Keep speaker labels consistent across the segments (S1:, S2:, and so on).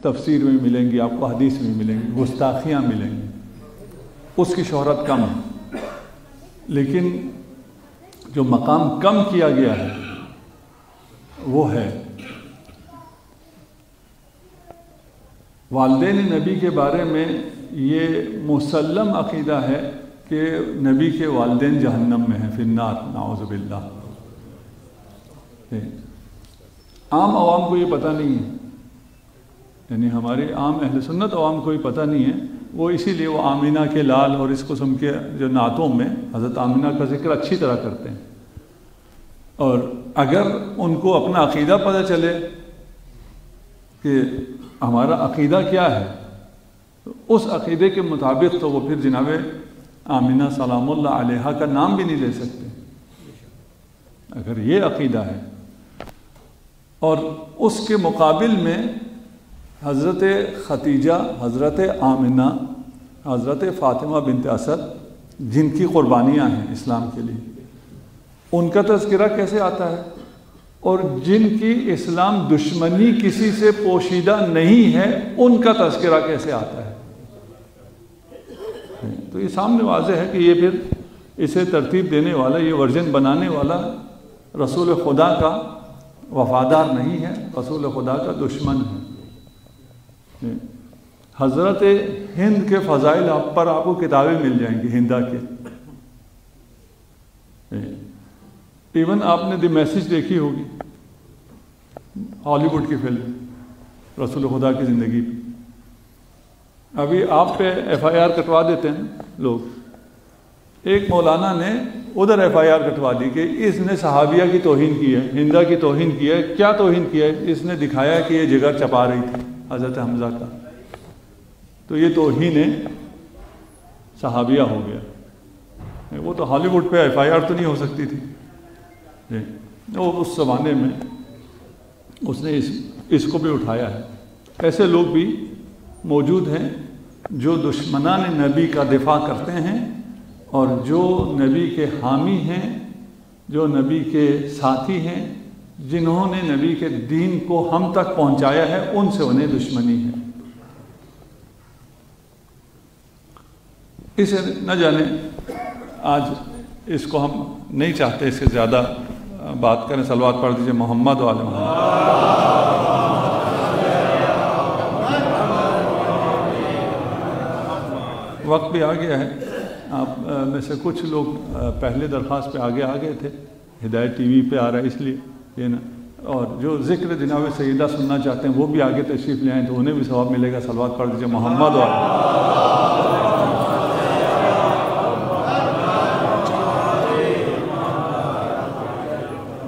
S1: تفسیر میں ملیں گی، آپ کو حدیث میں ملیں گی، گستاخیاں ملیں گی، اس کی شہرت کم ہے۔ لیکن جو مقام کم کیا گیا ہے وہ ہے والدین نبی کے بارے میں یہ مسلم عقیدہ ہے کہ نبی کے والدین جہنم میں ہیں، فی النار، نعوذ باللہ۔ عام عوام کو یہ پتہ نہیں ہے، یعنی ہماری عام اہل سنت عوام کو یہ پتہ نہیں ہے، وہ اسی لیے وہ آمینہ کے لال اور اس قسم کے جو نعتوں میں حضرت آمینہ کا ذکر اچھی طرح کرتے ہیں۔ اور اگر ان کو اپنا عقیدہ پتہ چلے کہ ہمارا عقیدہ کیا ہے، تو اس عقیدے کے مطابق تو وہ پھر جناب آمینہ سلام اللہ علیہا کا نام بھی نہیں لے سکتے، اگر یہ عقیدہ ہے۔ اور اس کے مقابل میں حضرت ختیجہ، حضرت آمنہ، حضرت فاطمہ بنت اسد، جن کی قربانیاں ہیں اسلام کے لیے، ان کا تذکرہ کیسے آتا ہے؟ اور جن کی اسلام دشمنی کسی سے پوشیدہ نہیں ہے، ان کا تذکرہ کیسے آتا ہے؟ تو یہ سامنے واضح ہے کہ یہ پھر اسے ترتیب دینے والا، یہ ورژن بنانے والا رسول خدا کا وفادار نہیں ہے، رسول خدا کا دشمن ہے۔ حضرت ہند کے فضائل پر آپ کو کتابیں مل جائیں گی، ہندا کے۔ ایون آپ نے دی میسج دیکھی ہوگی، ہالی ووڈ کی فلم رسول خدا کی زندگی پہ۔ ابھی آپ پہ ایف آئی آر کٹوا دیتے ہیں لوگ، ایک مولانا نے ادھر ایف آئی آر کٹوا دی کہ اس نے صحابیہ کی توہین کی ہے، ہندا کی توہین کی ہے۔ کیا توہین کیا ہے؟ اس نے دکھایا کہ یہ جگر چپا رہی تھی حضرت حمزہ کا، تو یہ توہین صحابیہ ہو گیا۔ وہ تو ہالی ووڈ پہ ایف آئی آر تو نہیں ہو سکتی تھی، وہ اس زمانے میں اس نے اس کو بھی اٹھایا ہے۔ ایسے لوگ بھی موجود ہیں جو دشمنان نبی کا دفاع کرتے ہیں، اور جو نبی کے حامی ہیں، جو نبی کے ساتھی ہیں، جنہوں نے نبی کے دین کو ہم تک پہنچایا ہے، ان سے انہیں دشمنی ہے۔ اسے نہ جانے، آج اس کو ہم نہیں چاہتے اس سے زیادہ بات کریں۔ صلوات پڑھ دیجئے محمد و آل محمد۔ وقت بھی آ گیا ہے، آپ میں سے کچھ لوگ پہلے درخواست پہ آگے آ گئے تھے، ہدایت ٹی وی پہ آ رہا ہے اس لیے یہ نا، اور جو ذکر جناب سیدہ سننا چاہتے ہیں وہ بھی آگے تشریف لے آئیں تو انہیں بھی ثواب ملے گا۔ صلوات پڑھ دیجئے محمد و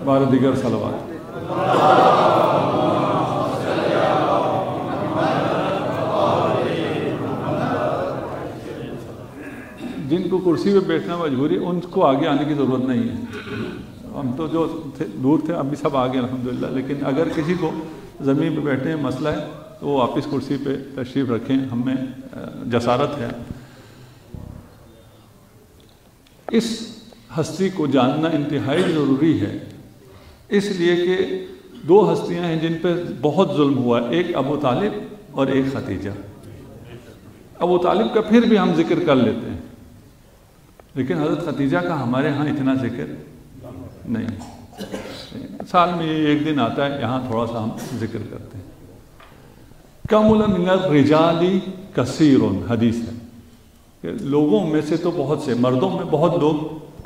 S1: بار دیگر صلوات۔ جن کو کرسی پہ بیٹھنا مجبوری، ان کو آگے آنے کی ضرورت نہیں ہے۔ ہم تو جو دور تھے ابھی سب آگے الحمدللہ، لیکن اگر کسی کو زمین پہ بیٹھنے میں مسئلہ ہے تو وہ واپس کرسی پہ تشریف رکھیں، ہمیں جسارت ہے۔ اس ہستی کو جاننا انتہائی ضروری ہے، اس لیے کہ دو ہستیاں ہیں جن پہ بہت ظلم ہوا ہے، ایک ابو طالب اور ایک ختیجہ۔ ابو طالب کا پھر بھی ہم ذکر کر لیتے ہیں، لیکن حضرت ختیجہ کا ہمارے ہاں اتنا ذکر نہیں۔ سال میں ایک دن آتا ہے، یہاں تھوڑا سا ہم ذکر کرتے ہیں۔ کمل من الرجال کثیر، حدیث ہے کہ لوگوں میں سے تو بہت سے، مردوں میں بہت لوگ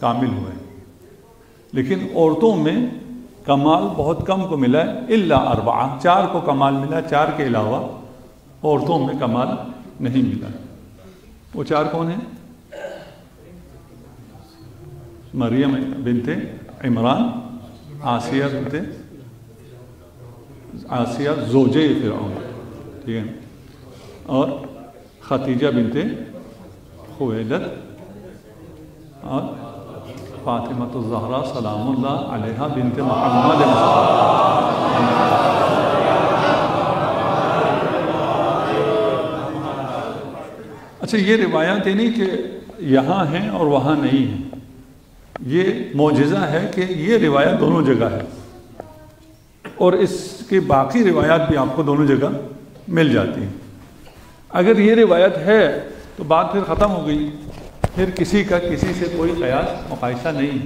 S1: کامل ہوئے، لیکن عورتوں میں کمال بہت کم کو ملا ہے، الا اربعہ، 4 کو کمال ملا، 4 کے علاوہ عورتوں میں کمال نہیں ملا۔ وہ 4 کون ہیں؟ مریم بنت عمران، آسیہ بنت آسیہ زوجہ فرعون، ٹھیک ہے، اور ختیجہ بنت خویلد، اور فاطمہ الزہرا سلام اللہ علیہا بنت محمد۔ اچھا، یہ روایات نہیں کہ یہاں ہیں اور وہاں نہیں ہیں، یہ معجزہ ہے کہ یہ روایت دونوں جگہ ہے، اور اس کی باقی روایات بھی آپ کو دونوں جگہ مل جاتی ہیں۔ اگر یہ روایت ہے تو بات پھر ختم ہو گئی، پھر کسی کا کسی سے کوئی قیاس مقایسہ نہیں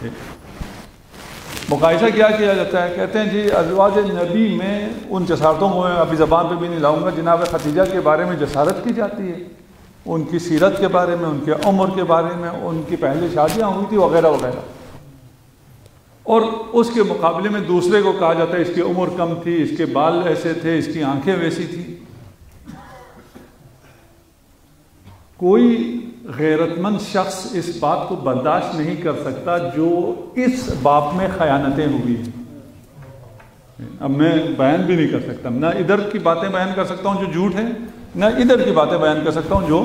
S1: ہے۔ مقایسہ کیا کیا جاتا ہے؟ کہتے ہیں جی ازواج نبی میں ان جسارتوں کو میں ابھی زبان پہ بھی نہیں لاؤں گا، جناب خدیجہ کے بارے میں جسارت کی جاتی ہے، ان کی سیرت کے بارے میں، ان کے عمر کے بارے میں، ان کی پہلے شادیاں ہوئی تھی وغیرہ وغیرہ، اور اس کے مقابلے میں دوسرے کو کہا جاتا ہے اس کی عمر کم تھی، اس کے بال ایسے تھے، اس کی آنکھیں ویسی تھی۔ کوئی غیرت مند شخص اس بات کو برداشت نہیں کر سکتا جو اس باب میں خیانتیں ہوئی ہیں۔ اب میں بیان بھی نہیں کر سکتا، نہ ادھر کی باتیں بیان کر سکتا ہوں جو جھوٹ ہے، نہ ادھر کی باتیں بیان کر سکتا ہوں جو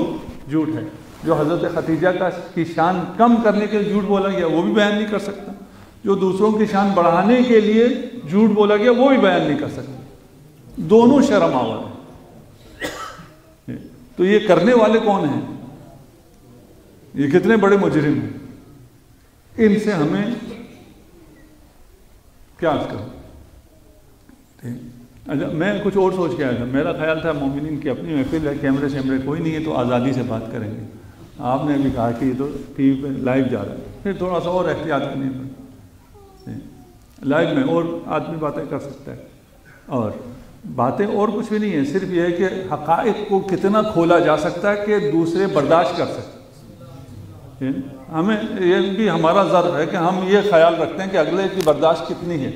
S1: جھوٹ ہے۔ جو حضرت خدیجہ کی شان کم کرنے کے لیے جھوٹ بولا گیا وہ بھی بیان نہیں کر سکتا، جو دوسروں کی شان بڑھانے کے لیے جھوٹ بولا گیا وہ بھی بیان نہیں کر سکتا، دونوں شرم آور ہیں۔ تو یہ کرنے والے کون ہیں؟ یہ کتنے بڑے مجرم ہیں، ان سے ہمیں کیا کروں؟ اچھا میں کچھ اور سوچ کے آیا تھا، میرا خیال تھا مومنین کی اپنی محفل ہے، کیمرے شیمرے کوئی نہیں ہے تو آزادی سے بات کریں گے۔ آپ نے بھی کہا کہ یہ تو ٹی وی پہ لائیو جا رہا ہے، پھر تھوڑا سا اور احتیاط کرنی پڑے، لائیو میں اور آدمی باتیں کر سکتا ہے، اور باتیں اور کچھ بھی نہیں ہے، صرف یہ ہے کہ حقائق کو کتنا کھولا جا سکتا ہے کہ دوسرے برداشت کر سکتے۔ ہمیں یہ بھی ہمارا ضرب ہے کہ ہم یہ خیال رکھتے ہیں کہ اگلے کی برداشت کتنی ہے۔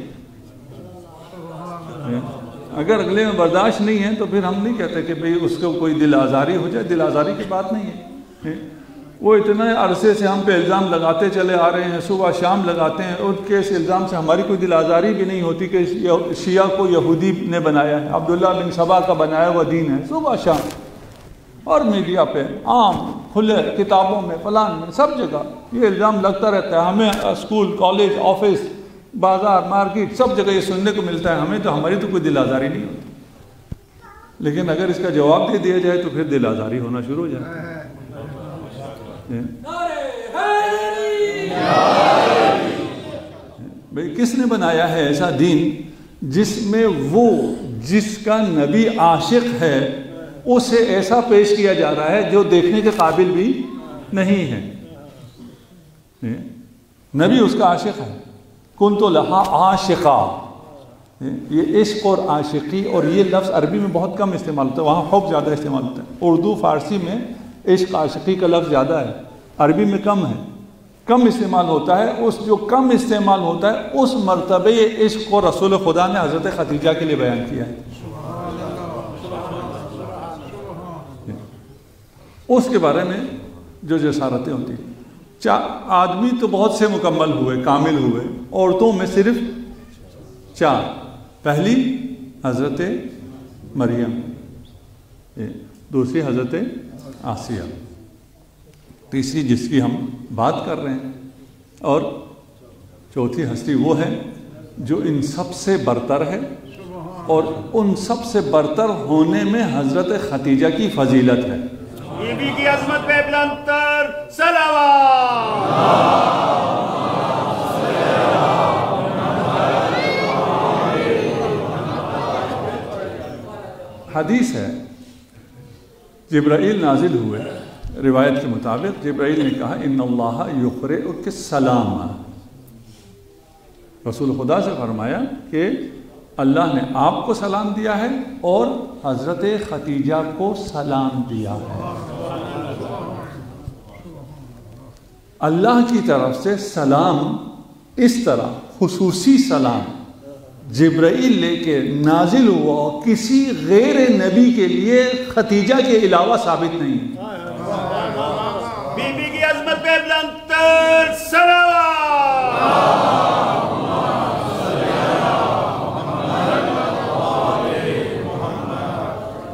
S1: اگر اگلے میں برداشت نہیں ہے تو پھر ہم نہیں کہتے کہ بھئی اس کو کوئی دل آزاری ہو جائے، دل آزاری کی بات نہیں ہے۔ وہ اتنے عرصے سے ہم پہ الزام لگاتے چلے آ رہے ہیں، صبح شام لگاتے ہیں، ان کے اس الزام سے ہماری کوئی دل آزاری بھی نہیں ہوتی کہ شیعہ کو یہودی نے بنایا ہے، عبداللہ بن سبا کا بنایا ہوا دین ہے۔ صبح شام اور میڈیا پہ عام کھلے کتابوں میں فلان میں سب جگہ یہ الزام لگتا رہتا ہے، ہمیں اسکول کالج آفس بازار مارکیٹ سب جگہ یہ سننے کو ملتا ہے، ہمیں تو ہماری تو کوئی دل آزاری نہیں ہوتی، لیکن اگر اس کا جواب دے دیا جائے تو پھر دل آزاری ہونا شروع ہو جائے۔ بھئی کس نے بنایا ہے ایسا دین جس میں وہ جس کا نبی عاشق ہے اسے ایسا پیش کیا جا رہا ہے جو دیکھنے کے قابل بھی نہیں ہے؟ نبی اس کا عاشق ہے، کنت لہا عاشقا۔ یہ عشق اور عاشقی اور یہ لفظ عربی میں بہت کم استعمال ہوتا ہے، وہاں حب زیادہ استعمال ہوتا ہے۔ اردو فارسی میں عشق عاشقی کا لفظ زیادہ ہے، عربی میں کم ہے، کم استعمال ہوتا ہے۔ اس جو کم استعمال ہوتا ہے اس مرتبے عشق کو رسول خدا نے حضرت خدیجہ کے لیے بیان کیا ہے۔ اس کے بارے میں جو جسارتیں ہوتی ہیں، آدمی تو بہت سے مکمل ہوئے، کامل ہوئے، عورتوں میں صرف 4۔ پہلی حضرت مریم، دوسری حضرت آسیہ، تیسری جس کی ہم بات کر رہے ہیں، اور چوتھی ہستی وہ ہے جو ان سب سے برتر ہے، اور ان سب سے برتر ہونے میں حضرت خدیجہ کی فضیلت ہے۔
S2: بی بی کی عظمت پہ بلندتر صلوات۔
S1: حدیث ہے جبرائیل نازل ہوئے، روایت کے مطابق جبرائیل نے کہا ان اللہ یقرئک السلام، رسول خدا سے فرمایا کہ اللہ نے آپ کو سلام دیا ہے اور حضرت خدیجہ کو سلام دیا ہے۔ اللہ کی طرف سے سلام اس طرح خصوصی سلام جبرائیل لے کے نازل ہوا کسی غیر نبی کے لیے خدیجہ کے علاوہ ثابت نہیں ہے۔
S2: بی بی کی عظمت پہ بلندتر صلوات۔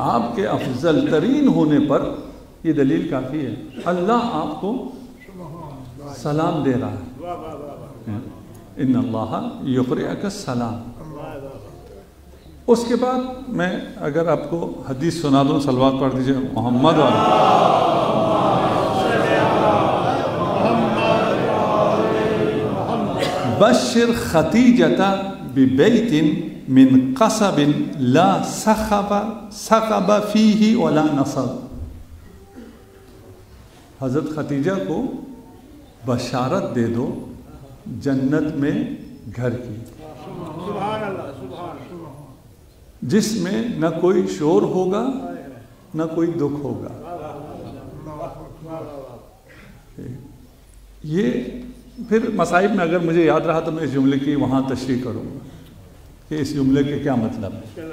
S1: آپ کے افضل ترین ہونے پر یہ دلیل کافی ہے، اللہ آپ کو سلام دے رہا ہے، ان اللہ یقرئک السلام۔ اس کے بعد میں اگر آپ کو حدیث سنا دوں، صلوات پڑھ دیجئے محمد بشر خدیجہ ببیت من قصب لا سخب فیہ ولا نصب. حضرت خدیجہ کو بشارت دے دو جنت میں گھر کی، جس میں نہ کوئی شور ہوگا نہ کوئی دکھ ہوگا. یہ پھر مصائب میں اگر مجھے یاد رہا تو میں اس جملے کی وہاں تشریح کروں گا کہ اس جملے کے کیا مطلب ہے.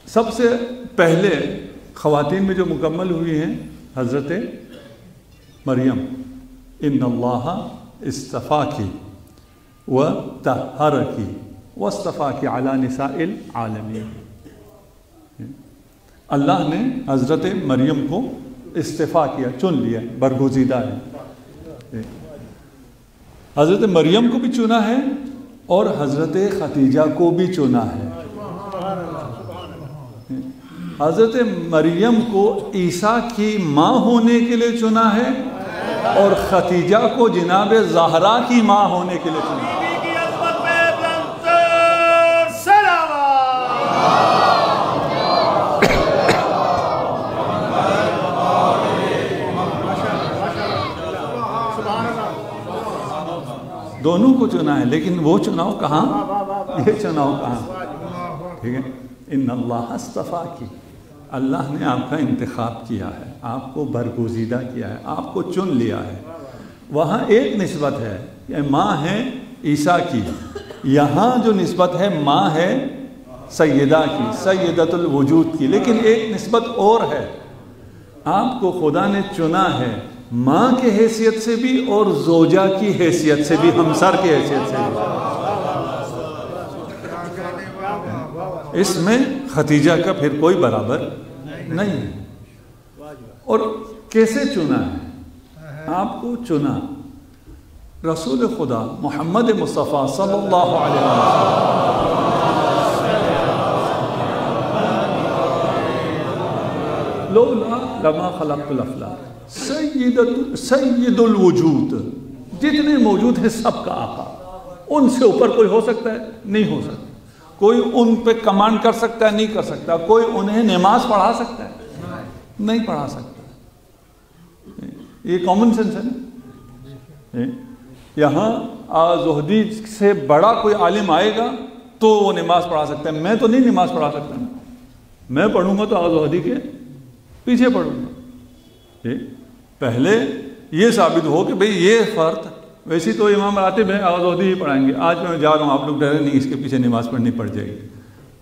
S1: سب سے پہلے خواتین میں جو مکمل ہوئی ہیں حضرت مریم، ان اللہ اصطفاکی وطہرکی واصطفاکی علی نساء العالمین. اللہ نے حضرت مریم کو استفا کیا، چن لیا، برگزیدہ ہے. حضرت مریم کو بھی چنا ہے اور حضرت خدیجہ کو بھی چنا ہے. حضرت مریم کو عیسیٰ کی ماں ہونے کے لیے چنا ہے اور خدیجہ کو جناب زہرا کی ماں ہونے کے لیے چنا ہے. دونوں کو چنا ہے، لیکن وہ چناؤ کہاں، یہ چناؤ کہاں؟ ٹھیک ہے. ان اللہ اصطفاکی، اللہ نے آپ کا انتخاب کیا ہے، آپ کو برگزیدہ کیا ہے، آپ کو چن لیا ہے. وہاں ایک نسبت ہے کہ ماں ہے عیسیٰ کی، یہاں جو نسبت ہے ماں ہے سیدہ کی، سیدۃ الوجود کی. لیکن ایک نسبت اور ہے، آپ کو خدا نے چنا ہے ماں کی حیثیت سے بھی اور زوجہ کی حیثیت سے بھی، ہمسر کی حیثیت سے بھی. اس میں خدیجہ کا پھر کوئی برابر نہیں ہے. اور کیسے چنا ہے؟ آپ کو چنا رسول خدا محمد مصطفیٰ صلی اللہ علیہ وسلم. لولا لما خلقت الافلاک، سید الوجود، جتنے موجود ہیں سب کا آقا. ان سے اوپر کوئی ہو سکتا ہے؟ نہیں ہو سکتا. کوئی ان پہ کمانڈ کر سکتا ہے؟ نہیں کر سکتا. کوئی انہیں نماز پڑھا سکتا ہے؟ نہیں پڑھا سکتا. یہ کامن سینس ہے نا. یہاں زہدی سے بڑا کوئی عالم آئے گا تو وہ نماز پڑھا سکتا ہے. میں تو نہیں نماز پڑھا سکتا. میں پڑھوں گا تو زہدی کے پیچھے پڑھوں گا. پہلے یہ ثابت ہو کہ بھئی یہ فرض، ویسی تو امام راتب ہے، زہدی ہی پڑھائیں گے. آج میں جا رہا ہوں، آپ لوگ ڈرے نہیں، اس کے پیچھے نماز پڑھنی پڑ جائے گی.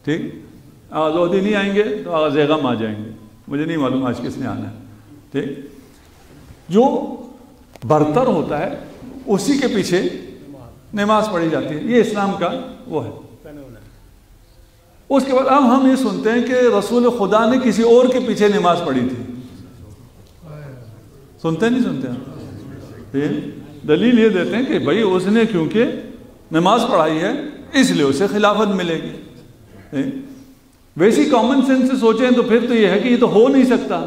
S1: ٹھیک، زہدی نہیں آئیں گے تو زیغم آ جائیں گے. مجھے نہیں معلوم آج کس نے آنا ہے. ٹھیک، جو برتر ہوتا ہے اسی کے پیچھے نماز پڑھی جاتی ہے. یہ اسلام کا وہ ہے. اس کے بعد اب ہم یہ سنتے ہیں کہ رسول خدا نے کسی اور کے پیچھے نماز پڑھی تھی. سنتے نہیں سنتے ہیں؟ دلیل یہ دیتے ہیں کہ بھائی اس نے کیونکہ نماز پڑھائی ہے اس لیے اسے خلافت ملے گی. ویسی کامن سینس سے سوچیں تو پھر تو یہ ہے کہ یہ تو ہو نہیں سکتا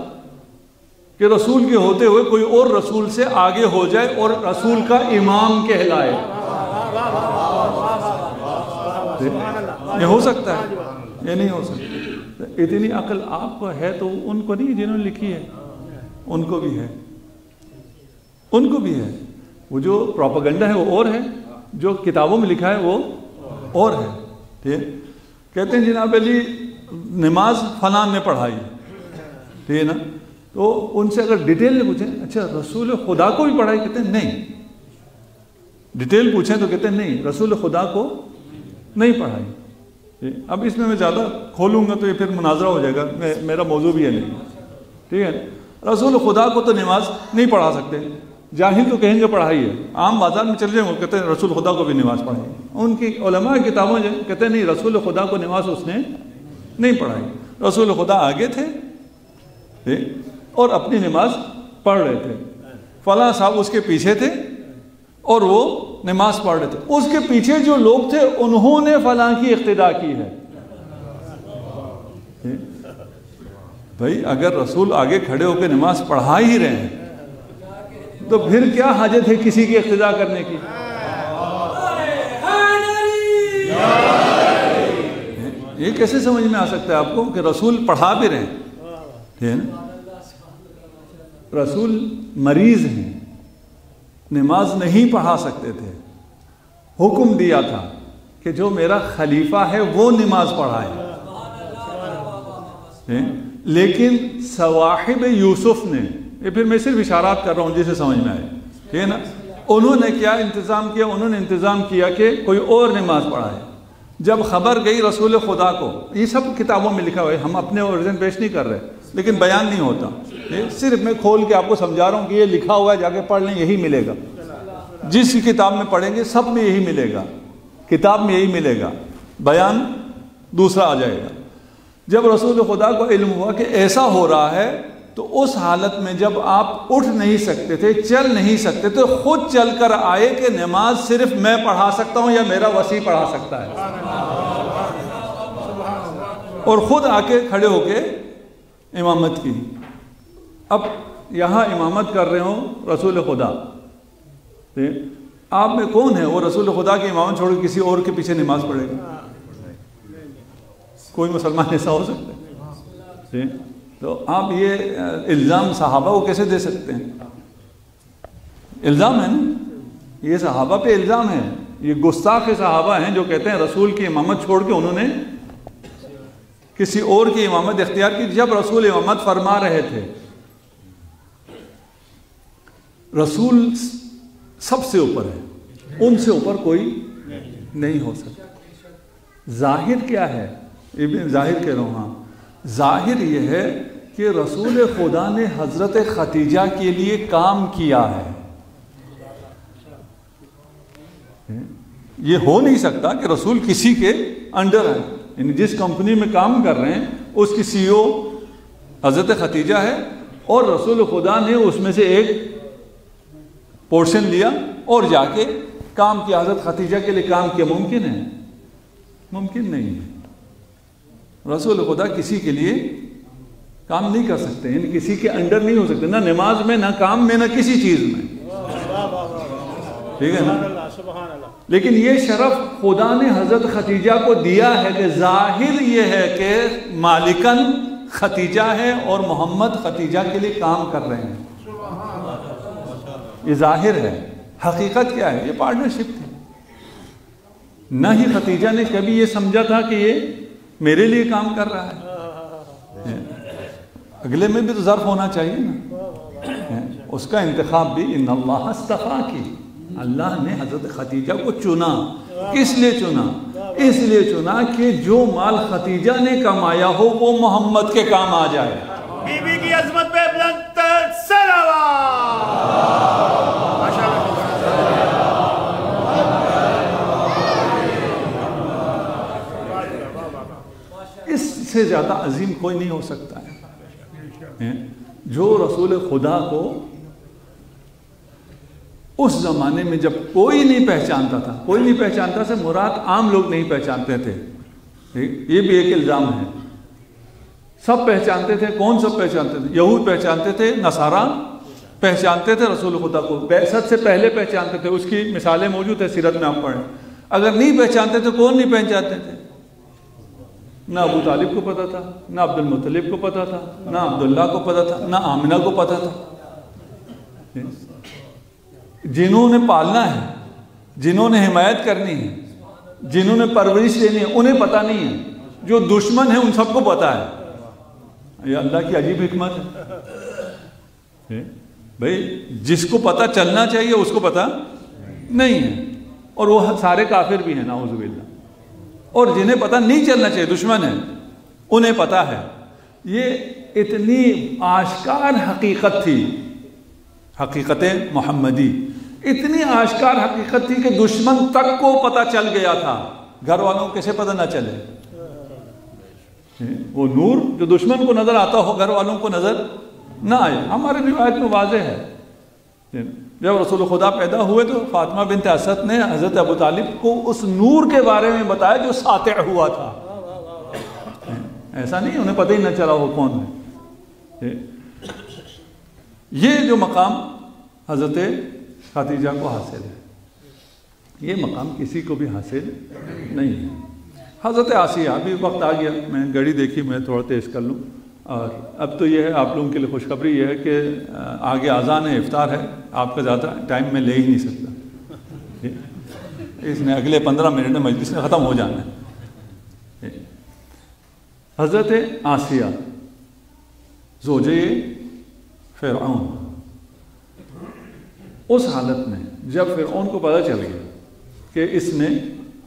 S1: کہ رسول کے ہوتے ہوئے کوئی اور رسول سے آگے ہو جائے اور رسول کا امام کہلائے. یہ ہو سکتا ہے؟ یہ نہیں ہو سکتا. اتنی عقل آپ کو ہے تو ان کو نہیں جنہوں نے لکھی ہے، ان کو بھی ہے. ان کو بھی ہے. وہ جو پروپیگنڈا ہے وہ اور ہے، جو کتابوں میں لکھا ہے وہ اور ہے. ٹھیک، کہتے ہیں جناب علی نماز فلاں نے پڑھائی، ٹھیک ہے نا. تو ان سے اگر ڈیٹیل میں پوچھیں اچھا رسول خدا کو بھی پڑھائی، کہتے ہیں نہیں. ڈیٹیل پوچھیں تو کہتے ہیں نہیں، رسول خدا کو نہیں پڑھائی. اب اس میں زیادہ کھولوں گا تو یہ پھر مناظرہ ہو جائے گا، میرا موضوع بھی ہے نہیں. ٹھیک ہے، رسول خدا کو تو نماز نہیں پڑھا سکتے. جاہل تو کہیں گے پڑھائی ہے. عام بازار میں چل جائیں وہ کہتے ہیں رسول خدا کو بھی نماز پڑھائی. ان کی علماء کی کتابوں میں کہتے ہیں نہیں، رسول خدا کو نماز اس نے نہیں پڑھائی. رسول خدا آگے تھے اور اپنی نماز پڑھ رہے تھے. فلاں صاحب اس کے پیچھے تھے اور وہ نماز پڑھ رہے تھے. اس کے پیچھے جو لوگ تھے انہوں نے فلاں کی اقتداء کی ہے. بھائی اگر رسول آگے کھڑے ہو کے نماز پڑھا ہی رہے ہیں تو پھر کیا حاجت ہے کسی کی اقتداء کرنے کی؟ یہ کیسے سمجھ میں آ سکتا ہے آپ کو کہ رسول پڑھا بھی رہے ہیں نا؟ رسول مریض ہیں، نماز نہیں پڑھا سکتے تھے، حکم دیا تھا کہ جو میرا خلیفہ ہے وہ نماز پڑھائے، لیکن صواحب یوسف نے، یہ پھر میں صرف اشارات کر رہا ہوں جسے سمجھ میں آئے، ٹھیک ہے نا، انہوں نے کیا انتظام کیا؟ انہوں نے انتظام کیا کہ کوئی اور نماز پڑھائے۔ جب خبر گئی رسول خدا کو، یہ سب کتابوں میں لکھا ہوا ہے، ہم اپنے ورژن پیش نہیں کر رہے لیکن بیان نہیں ہوتا، صرف میں کھول کے آپ کو سمجھا رہا ہوں کہ یہ لکھا ہوا ہے، جا کے پڑھ لیں، یہی ملے گا، جس کتاب میں پڑھیں گے سب میں یہی ملے گا، کتاب میں یہی ملے گا، بیان دوسرا آ جائے گا۔ جب رسول خدا کو علم ہوا کہ ایسا ہو رہا ہے، تو اس حالت میں جب آپ اٹھ نہیں سکتے تھے، چل نہیں سکتے تھے، خود چل کر آئے کہ نماز صرف میں پڑھا سکتا ہوں یا میرا وسیع پڑھا سکتا ہے، اور خود آ کے کھڑے ہو کے امامت کی۔ اب یہاں امامت کر رہے ہوں رسول خدا، آپ میں کون ہے وہ رسول خدا کی امامت چھوڑ کے کسی اور کے پیچھے نماز پڑھے گا؟ کوئی مسلمان ایسا ہو سکتا ہے؟ تو آپ یہ الزام صحابہ کو کیسے دے سکتے ہیں؟ الزام ہے نا، یہ صحابہ پہ الزام ہے، یہ گستاخ صحابہ ہیں جو کہتے ہیں رسول کی امامت چھوڑ کے انہوں نے کسی اور کی امامت اختیار کی، جب رسول امامت فرما رہے تھے۔ رسول سب سے اوپر ہے، ان سے اوپر کوئی نہیں ہو سکتا۔ ظاہر کیا ہے؟ ظاہر کہہ رہا ہوں، ہاں ظاہر یہ ہے کہ رسول خدا نے حضرت ختیجہ کے لیے کام کیا ہے۔ یہ ہو نہیں سکتا کہ رسول کسی کے انڈر ہے، یعنی جس کمپنی میں کام کر رہے ہیں اس کی سی او حضرت ختیجہ ہے، اور رسول خدا نے اس میں سے ایک پورشن لیا اور جا کے کام کیا، حضرت ختیجہ کے لیے کام کیا۔ ممکن ہے؟ ممکن نہیں ہے۔ رسول خدا کسی کے لیے کام نہیں کر سکتے، یعنی کسی کے انڈر نہیں ہو سکتے، نہ نماز میں، نہ کام میں، نہ کسی چیز میں، ٹھیک ہے نا؟ لیکن یہ شرف خدا نے حضرت ختیجہ کو دیا ہے کہ ظاہر یہ ہے کہ مالکن ختیجہ ہے اور محمد ختیجہ کے لیے کام کر رہے ہیں، یہ ظاہر ہے۔ حقیقت کیا ہے؟ یہ پارٹنرشپ تھی۔ نہ ہی ختیجہ نے کبھی یہ سمجھا تھا کہ یہ میرے لیے کام کر رہا ہے، اگلے میں بھی تو ظرف ہونا چاہیے نا۔ اس کا انتخاب بھی ان اللہ اصطفیٰ کی، اللہ نے حضرت ختیجہ کو چنا۔ کس لیے چنا؟ اس لیے چنا کہ جو مال ختیجہ نے کمایا ہو وہ محمد کے کام آ جائے۔
S2: بی بی کی عظمت پہ بلند تر صلوات۔
S1: اس سے زیادہ عظیم کوئی نہیں ہو سکتا ہے، جو رسول خدا کو اس زمانے میں جب کوئی نہیں پہچانتا تھا، کوئی نہیں پہچانتا سے مراد عام لوگ نہیں پہچانتے تھے، یہ بھی ایک الزام ہے۔ سب پہچانتے تھے، کون سب پہچانتے تھے؟ یہود پہچانتے تھے، نصارہ پہچانتے تھے رسول خدا کو، بعثت سے پہلے پہچانتے تھے، اس کی مثالیں موجود ہیں سیرت میں آپ پڑھیں۔ اگر نہیں پہچانتے تھے، کون نہیں پہچانتے تھے؟ نہ ابو طالب کو پتا تھا، نہ عبد المطلب کو پتا تھا، نہ عبداللہ کو پتا تھا، نہ آمنہ کو پتا تھا۔ جنہوں نے پالنا ہے، جنہوں نے حمایت کرنی ہے، جنہوں نے پرورش دینی ہے، انہیں پتا نہیں ہے۔ جو دشمن ہے ان سب کو پتا ہے۔ یہ اللہ کی عجیب حکمت ہے بھائی، جس کو پتا چلنا چاہیے اس کو پتا نہیں ہے، اور وہ سارے کافر بھی ہیں نعوذ باللہ، اور جنہیں پتا نہیں چلنا چاہیے دشمن ہے، انہیں پتا ہے۔ یہ اتنی آشکار حقیقت تھی، حقیقت محمدی اتنی آشکار حقیقت تھی کہ دشمن تک کو پتا چل گیا تھا، گھر والوں کو کیسے پتا نہ چلے؟ وہ نور جو دشمن کو نظر آتا ہو، گھر والوں کو نظر نہ آئے۔ ہمارے روایت میں واضح ہے، جب رسول خدا پیدا ہوئے تو فاطمہ بنت اسد نے حضرت ابو طالب کو اس نور کے بارے میں بتایا جو ساطع ہوا تھا۔ ایسا نہیں انہیں پتہ ہی نہ چلا وہ کون ہے۔ یہ جو مقام حضرت ختیجہ کو حاصل ہے، یہ مقام کسی کو بھی حاصل نہیں ہے۔ حضرت آسیہ، ابھی وقت آ گیا، میں گھڑی دیکھی، میں تھوڑا تیز کر لوں. اور اب تو یہ ہے آپ لوگوں کے لیے خوشخبری یہ ہے کہ آگے اذان ہے، افطار ہے، آپ کا زیادہ ٹائم میں لے ہی نہیں سکتا. اس نے اگلے 15 منٹ میں مجلس میں ختم ہو جانا ہے. حضرت آسیہ زوجے فرعون، اس حالت میں جب فرعون کو پتہ چل گیا کہ اس نے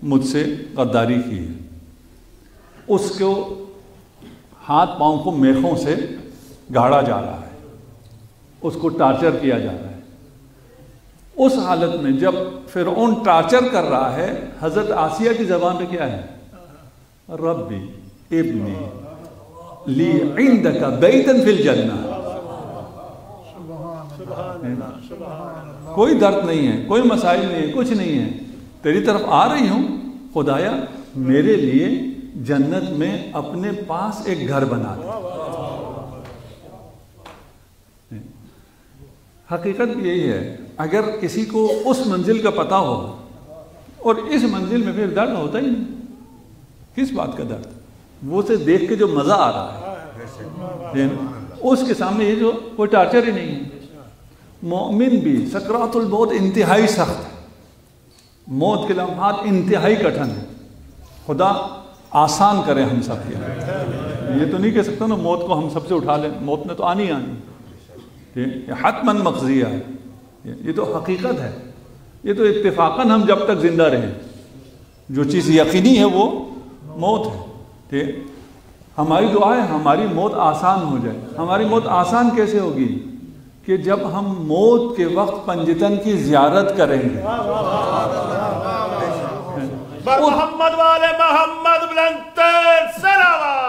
S1: مجھ سے غداری کی ہے، اس کو ہاتھ پاؤں کو میخوں سے گاڑا جا رہا ہے، اس کو ٹارچر کیا جا رہا ہے. اس حالت میں جب فرعون ٹارچر کر رہا ہے، حضرت آسیہ کی زبان پہ کیا ہے؟ ربی ابنی لی عندک بیتن فی الجنہ. کوئی درد نہیں ہے، کوئی مسائل نہیں ہے، کچھ نہیں ہے، تیری طرف آ رہی ہوں، خدایا میرے لیے جنت میں اپنے پاس ایک گھر بنا دے. حقیقت یہی ہے، اگر کسی کو اس منزل کا پتہ ہو اور اس منزل میں پھر درد ہوتا ہی نہیں. کس بات کا درد؟ وہ سے دیکھ کے جو مزہ آ رہا ہے اس کے سامنے یہ جو کوئی ٹارچر ہی نہیں ہے. مومن بھی سکرات الموت انتہائی سخت ہے، موت کے لمحات انتہائی کٹھن ہے. خدا آسان کرے ہم سب کے. یہ تو نہیں کہہ سکتا نا موت کو ہم سب سے اٹھا لیں، موت نے تو آنی آنی، یہ حتماً مقضیہ ہے، یہ تو حقیقت ہے. یہ تو اتفاقاً ہم جب تک زندہ رہیں، جو چیز یقینی ہے وہ موت ہے. ٹھیک، ہماری دعا ہے ہماری موت آسان ہو جائے. ہماری موت آسان کیسے ہوگی؟ کہ جب ہم موت کے وقت پنجتن کی زیارت کریں گے.
S2: محمد والے محمد بلندتر صلوات.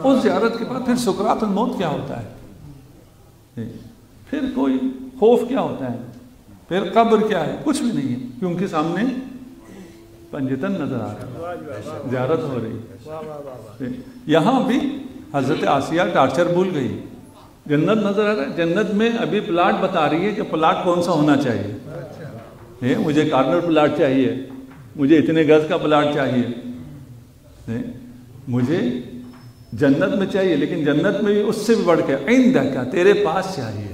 S1: اس زیارت کے بعد پھر سکرات الموت کیا ہوتا ہے؟ پھر کوئی خوف کیا ہوتا ہے؟ پھر قبر کیا ہے؟ کچھ بھی نہیں ہے، کیونکہ سامنے پنجتن نظر آ رہا ہے، زیارت ہو رہی. یہاں بھی حضرت آسیہ ٹارچر بھول گئی. جنت نظر آ رہا ہے، جنت میں ابھی پلاٹ بتا رہی ہے کہ پلاٹ کون سا ہونا چاہیے. مجھے کارنر پلاٹ چاہیے، مجھے اتنے گز کا پلاٹ چاہیے، مجھے جنت میں چاہیے، لیکن جنت میں بھی اس سے بھی بڑھ کے عندک تیرے پاس چاہیے.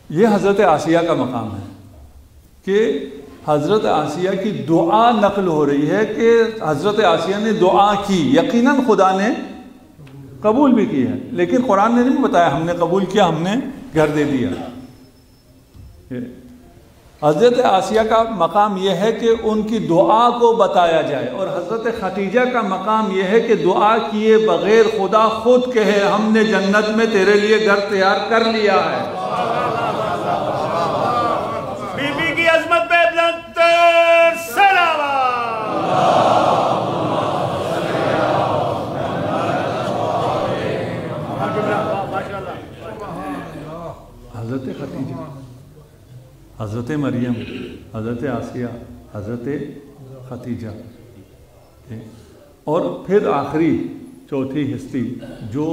S1: یہ حضرت آسیہ کا مقام ہے کہ حضرت آسیہ کی دعا نقل ہو رہی ہے کہ حضرت آسیہ نے دعا کی، یقیناً خدا نے قبول بھی کی ہے، لیکن قرآن نے نہیں بتایا ہم نے قبول کیا، ہم نے گھر دے دیا. حضرت آسیہ کا مقام یہ ہے کہ ان کی دعا کو بتایا جائے، اور حضرت خدیجہ کا مقام یہ ہے کہ دعا کیے بغیر خدا خود کہے ہم نے جنت میں تیرے لیے گھر تیار کر لیا ہے.
S2: بی بی کی عظمت پہ بلندتر صلوات.
S1: حضرت خدیجہ، حضرت مریم، حضرت آسیہ، حضرت خدیجہ، اور پھر آخری چوتھی ہستی جو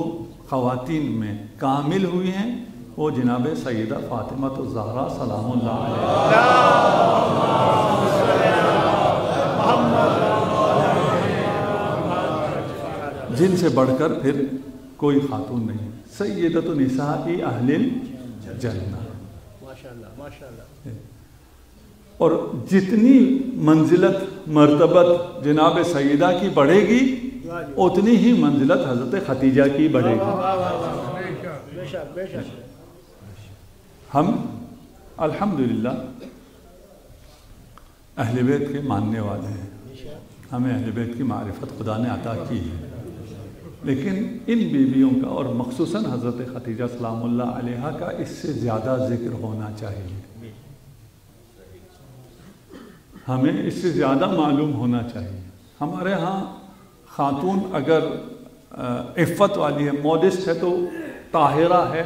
S1: خواتین میں کامل ہوئی ہیں وہ جناب سیدہ فاطمہ الزہرا سلام اللہ علیہ، جن سے بڑھ کر پھر کوئی خاتون نہیں. سیدۃ نساء اہل الجنہ. اور جتنی منزلت مرتبت جناب سیدہ کی بڑھے گی اتنی ہی منزلت حضرت خدیجہ کی بڑھے گی. ہم الحمدللہ اہل بیت کے ماننے والے ہیں، ہمیں اہل بیت کی معرفت خدا نے عطا کی ہے، لیکن ان بیویوں کا اور مخصوصاً حضرت خدیجہ سلام اللہ علیہا کا اس سے زیادہ ذکر ہونا چاہیے. ہمیں اس سے زیادہ معلوم ہونا چاہیے. ہمارے ہاں خاتون اگر عفت والی ہے، مودسٹ ہے، تو طاہرہ ہے،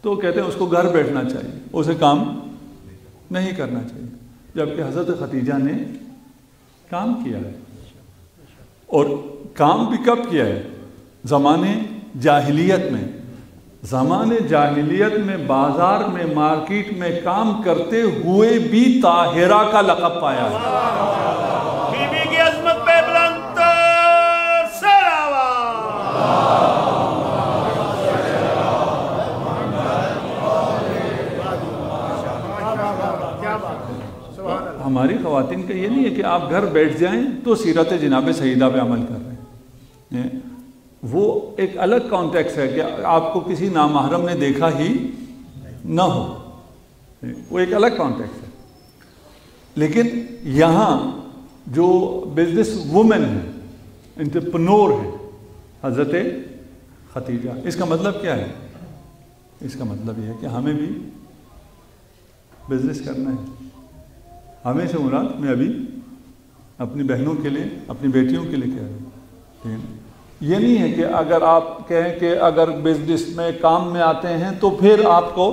S1: تو کہتے ہیں اس کو گھر بیٹھنا چاہیے، اسے کام نہیں کرنا چاہیے. جبکہ حضرت خدیجہ نے کام کیا ہے، اور کام بھی کب کیا ہے؟ زمانے جاہلیت میں زمان جاہلیت میں بازار میں مارکیٹ میں کام کرتے ہوئے بھی طاہرہ کا لقب پایا ہے.
S2: بی بی کی عظمت پہ بلند تر صلوات.
S1: ہماری خواتین کا یہ نہیں ہے کہ آپ گھر بیٹھ جائیں تو سیرت جناب سیدہ پہ عمل کر رہے ہیں. وہ ایک الگ کانٹیکس ہے کہ آپ کو کسی نامحرم نے دیکھا ہی نہ ہو, وہ ایک الگ کانٹیکس ہے. لیکن یہاں جو بزنس وومن ہے, انٹرپرنور ہے, حضرت ختیجہ, اس کا مطلب کیا ہے؟ اس کا مطلب یہ ہے کہ ہمیں بھی بزنس کرنا ہے. ہمیں سے مراد میں ابھی اپنی بہنوں کے لیے, اپنی بیٹیوں کے لیے کہہ رہا ہوں. یہ نہیں ہے کہ اگر آپ کہیں کہ اگر بزنس میں کام میں آتے ہیں تو پھر آپ کو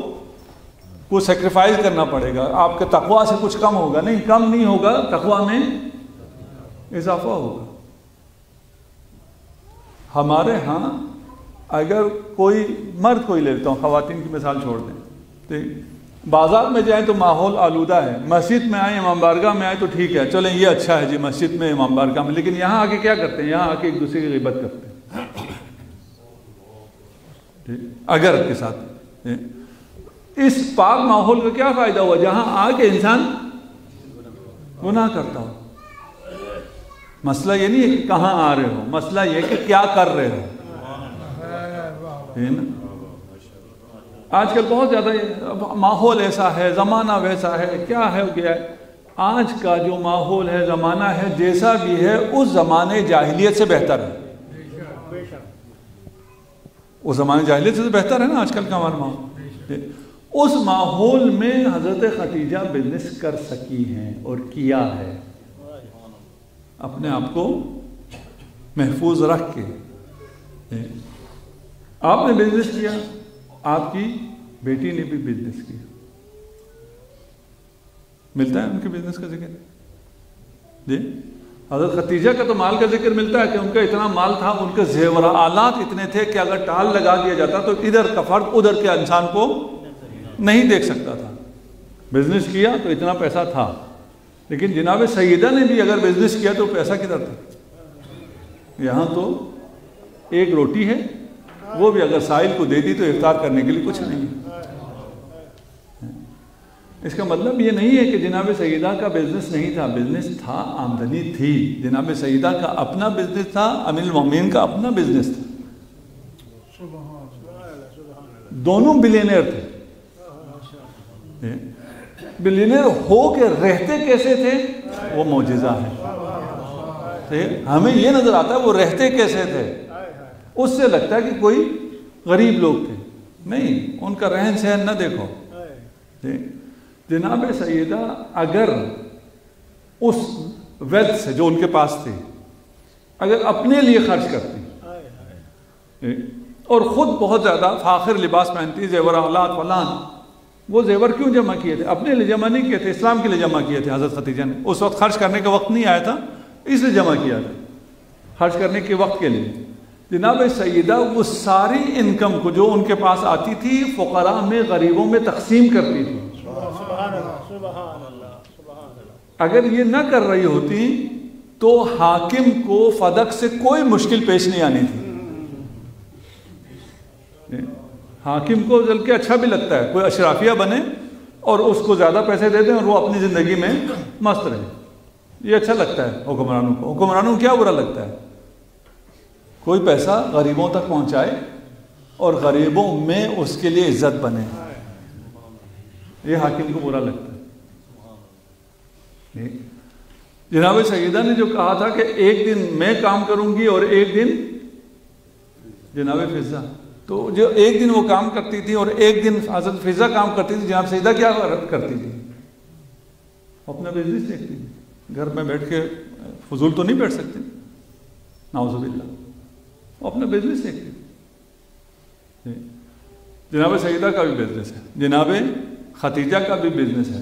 S1: کچھ سیکریفائز کرنا پڑے گا, آپ کے تقویٰ سے کچھ کم ہوگا. نہیں, کم نہیں ہوگا, تقویٰ میں اضافہ ہوگا. ہمارے ہاں اگر کوئی مرد, کوئی لیتا ہوں, خواتین کی مثال چھوڑ دیں, تو بازار میں جائیں تو ماحول آلودہ ہے, مسجد میں آئیں, امام بارگاہ میں آئیں تو ٹھیک ہے, چلیں یہ اچھا ہے جی مسجد میں, امام بارگاہ میں, لیکن یہاں آ کے کیا کرتے ہیں؟ یہاں آ کے ایک دوسرے کی غیبت کرتے ہیں اگر کے ساتھ. اس پاک ماحول کا کیا فائدہ ہوا جہاں آ کے انسان گناہ کرتا ہو؟ مسئلہ یہ نہیں ہے کہ کہاں آ رہے ہو, مسئلہ یہ ہے کہ کیا کر رہے ہو. آج کل بہت زیادہ ماحول ایسا ہے, زمانہ ویسا ہے, کیا ہے گیا ہے. آج کا جو ماحول ہے, زمانہ ہے, جیسا بھی ہے, اس زمانے جاہلیت سے بہتر ہے. اس زمانے جاہلیت سے بہتر ہے نا آج کل کا ہمارا ماحول. اس ماحول میں حضرت ختیجہ بزنس کر سکی ہیں اور کیا ہے, اپنے آپ کو محفوظ رکھ کے. آپ نے بزنس کیا, آپ کی بیٹی نے بھی بزنس کیا. ملتا ہے ان کے بزنس کا ذکر جی. حضرت ختیجہ کا تو مال کا ذکر ملتا ہے کہ ان کا اتنا مال تھا, ان کے زیورات اتنے تھے کہ اگر ٹال لگا دیا جاتا تو ادھر کا فرد ادھر کے انسان کو نہیں دیکھ سکتا تھا. بزنس کیا تو اتنا پیسہ تھا, لیکن جناب سیدہ نے بھی اگر بزنس کیا تو پیسہ کدھر تھا؟ یہاں تو ایک روٹی ہے, وہ بھی اگر سائل کو دے دی تو افطار کرنے کے لیے کچھ نہیں. اس کا مطلب یہ نہیں ہے کہ جناب سیدہ کا بزنس نہیں تھا, بزنس تھا, آمدنی تھی. جناب سیدہ کا اپنا بزنس تھا, امیر المومنین کا اپنا بزنس تھا. دونوں بلینئر تھے. بلینئر ہو کے رہتے کیسے تھے وہ معجزہ ہے. ہمیں یہ نظر آتا ہے وہ رہتے کیسے تھے, اس سے لگتا ہے کہ کوئی غریب لوگ تھے. نہیں, ان کا رہن سہن نہ دیکھو. جناب سیدہ اگر اس ویلتھ سے جو ان کے پاس تھی اگر اپنے لیے خرچ کرتی اور خود بہت زیادہ فاخر لباس پہنتی, زیورات فلان, وہ زیور کیوں جمع کیے تھے؟ اپنے لیے جمع نہیں کیے تھے, اسلام کے لیے جمع کیے تھے. حضرت ختیجہ نے اس وقت خرچ کرنے کا وقت نہیں آیا تھا, اس لیے جمع کیا تھا, خرچ کرنے کے وقت کے لیے. جناب سیدہ وہ ساری انکم کو جو ان کے پاس آتی تھی فقراء میں, غریبوں میں تقسیم کرتی تھی. اگر یہ نہ کر رہی ہوتی تو حاکم کو فدق سے کوئی مشکل پیش نہیں آنی تھی. حاکم کو بلکہ اچھا بھی لگتا ہے کوئی اشرافیہ بنے اور اس کو زیادہ پیسے دے دیں اور وہ اپنی زندگی میں مست رہے. یہ اچھا لگتا ہے حکمرانوں کو. حکمرانوں کو کیا برا لگتا ہے؟ کوئی پیسہ غریبوں تک پہنچائے اور غریبوں میں اس کے لیے عزت بنے. یہ حاکم کو برا لگتا ہے. جناب سیدہ نے جو کہا تھا کہ ایک دن میں کام کروں گی اور ایک دن جناب فضہ, تو جو ایک دن وہ کام کرتی تھی اور ایک دن حضرت فضہ کام کرتی تھی, جناب سیدہ کیا کرتی تھی؟ اپنا بزنس دیکھتی تھی. گھر میں بیٹھ کے فضول تو نہیں بیٹھ سکتی, نعوذ باللہ, وہ اپنا بزنس دیکھتی تھی. جناب سیدہ کا بھی بزنس ہے, جناب ختیجہ کا بھی بزنس ہے,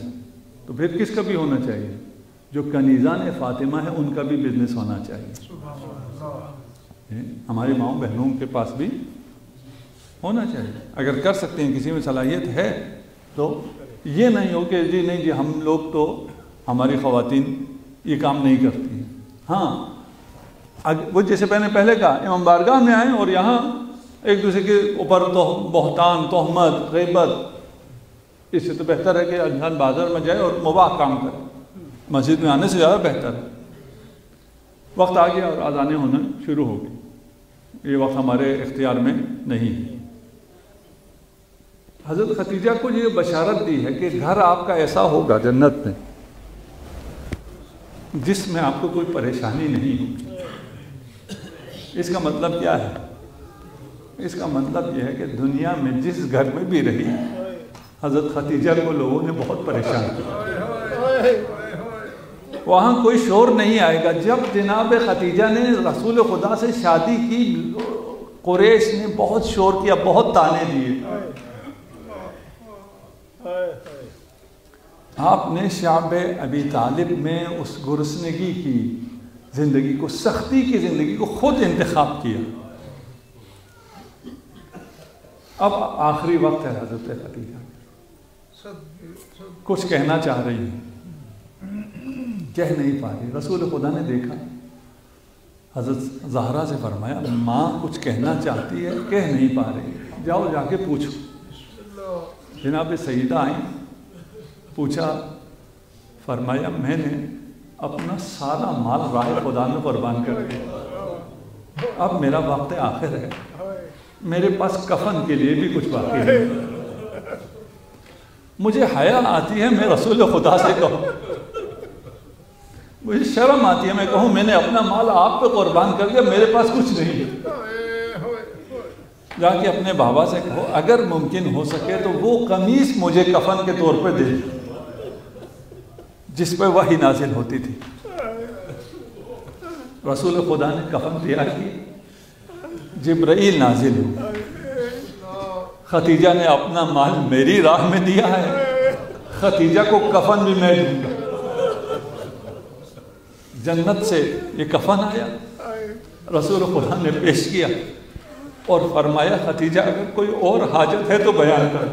S1: تو پھر کس کا بھی ہونا چاہیے؟ جو کنیزان فاطمہ ہے ان کا بھی بزنس ہونا چاہیے. ہماری ماؤں بہنوں کے پاس بھی ہونا چاہیے. اگر کر سکتے ہیں, کسی میں صلاحیت ہے, تو یہ نہیں ہو کہ جی نہیں جی ہم لوگ تو ہماری خواتین یہ کام نہیں کرتی ہیں. ہاں وہ جیسے میں نے پہلے کہا, امام بارگاہ میں آئیں اور یہاں ایک دوسرے کے اوپر بہتان, تہمت, غیبت, اس سے تو بہتر ہے کہ انسان بازار میں جائے اور مباح کام کرے. مسجد میں آنے سے زیادہ بہتر ہے. وقت آ گیا اور اذانیں ہونا شروع ہو گئی. یہ وقت ہمارے اختیار میں نہیں ہے. حضرت خدیجہ کو یہ بشارت دی ہے کہ گھر آپ کا ایسا ہوگا جنت میں جس میں آپ کو کوئی پریشانی نہیں ہوگی. اس کا مطلب کیا ہے؟ اس کا مطلب یہ ہے کہ دنیا میں جس گھر میں بھی رہی حضرت خدیجہ کو لوگوں نے بہت پریشان کیا. وہاں کوئی شور نہیں آئے گا. جب جناب خدیجہ نے رسول خدا سے شادی کی, قریش نے بہت شور کیا, بہت تانے دیے. آپ نے شعب ابی طالب میں اس گرسنگی کی زندگی کو, سختی کی زندگی کو خود انتخاب کیا. اب آخری وقت ہے. حضرت خدیجہ کچھ کہنا چاہ رہی ہیں, کہہ نہیں پا رہی. رسول خدا نے دیکھا, حضرت زہرا سے فرمایا ماں کچھ کہنا چاہتی ہے, کہہ نہیں پا رہی, جاؤ جا کے پوچھو. جناب سیدہ آئیں, پوچھا, فرمایا میں نے اپنا سارا مال راہ خدا میں قربان کر دیا. اب میرا وقت آخر ہے, میرے پاس کفن کے لیے بھی کچھ باقی ہے. مجھے حیا آتی ہے میں رسول خدا سے کہوں, مجھے شرم آتی ہے میں کہوں میں نے اپنا مال آپ پہ قربان کر دیا, میرے پاس کچھ نہیں ہے. جا کے اپنے بابا سے کہو اگر ممکن ہو سکے تو وہ قمیص مجھے کفن کے طور پہ دے جس پہ وحی نازل ہوتی تھی. رسول خدا نے کفن دیا کہ جبرائیل نازل ہو. خدیجہ نے اپنا مال میری راہ میں دیا ہے, خدیجہ کو کفن بھی میں دوں گا. جنت سے یہ کفن آیا, رسول خدا نے پیش کیا اور فرمایا خدیجہ اگر کوئی اور حاجت ہے تو بیان کر.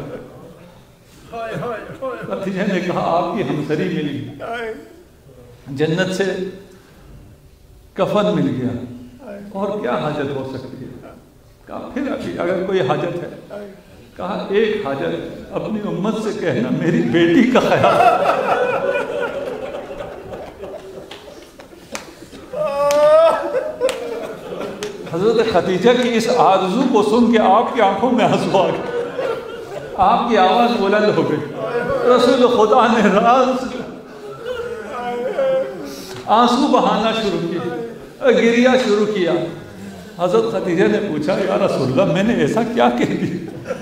S1: خدیجہ نے کہا آپ کی ہمسری ملی, جنت سے کفن مل گیا, اور کیا حاجت ہو سکتی ہے؟ کہا پھر ابھی اگر کوئی حاجت ہے, کہا ایک حاجت, اپنی امت سے کہنا میری بیٹی کا خیال. حضرت خدیجہ کی اس آرزو کو سن کے آپ کی آنکھوں میں آنسو آ گئے, آپ کی آواز بلند ہو گئی. رسول خدا نے راز آنسو بہانا شروع کیا, گریا شروع کیا. حضرت خدیجہ نے پوچھا یا رسول اللہ میں نے ایسا کیا کہہ دیا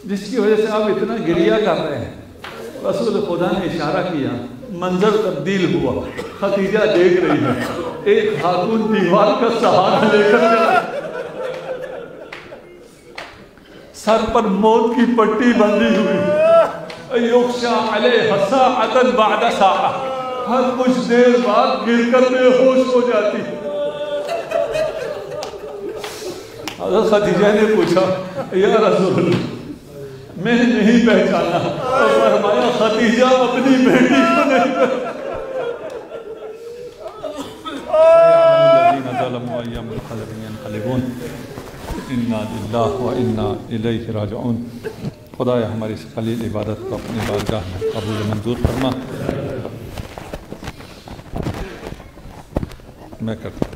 S1: جس کی وجہ سے آپ اتنا گریا کر رہے ہیں؟ رسول خدا نے اشارہ کیا, منظر تبدیل ہوا. خدیجہ دیکھ رہی ہے ایک خاتون دیوار کا سہارا لے کر چلا, سر پر موت کی پٹی بندھی ہوئی. یغشا علیہ ساعۃ بعد ساعہ, ہر کچھ دیر بعد گر کر بے ہوش ہو جاتی. حضرت خدیجہ نے پوچھا یا رسول اللہ میں نے نہیں پہچانا, اور فرمایا خدیجہ اپنی بیٹی کو نہیں پہچانا. انا للہ و انا الیہ راجعون. خدایا ہماری اس قلیل عبادت کو اپنی بارگاہ میں قبول منظور فرما. میں کرتا